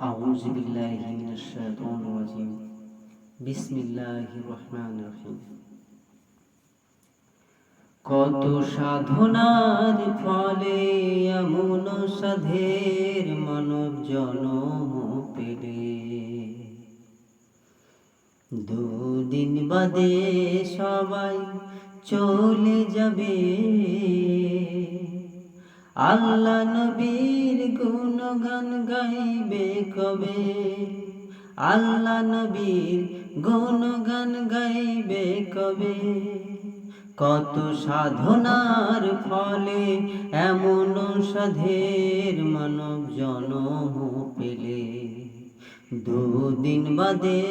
আউযু বিল্লাহি মিনাশ শাইতানির রাজিম। বিসমিল্লাহির রহমানির রহিম। কত সাধনার ফলে এমন সাধের মানব জনম পেলে, দুদিন বাদে সবাই চলে যাবে। আল্লাহ নবীর গুণগান গাইবে কবে? আল্লাহ নবীর গুণগান গাইবে কবে? কত সাধনার ফলে এমন সাধের মানব জনম পেলে, দুদিন বাদে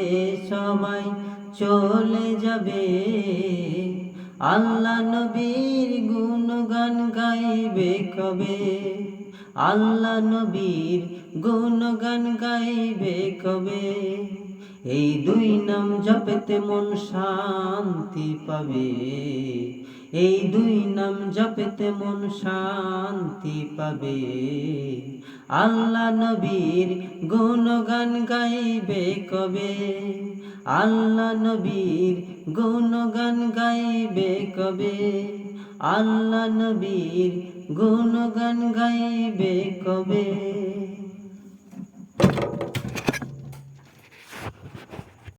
সবাই চলে যাবে। আল্লাহ নবীর গুণগান গাইবে কবে? আল্লাহ নবীর গুণগান গাইবে কবে? এই দুই নাম জপেতে মন শান্তি পাবে। এই দুই নাম জপেতে মন শান্তি পাবে। আল্লাহ নবীর গুণগান গাইবে কবে? আল্লাহ নবীর গুণগান গাইবে কবে? আল্লাহ নবীর গুণগান গাইবে কবে?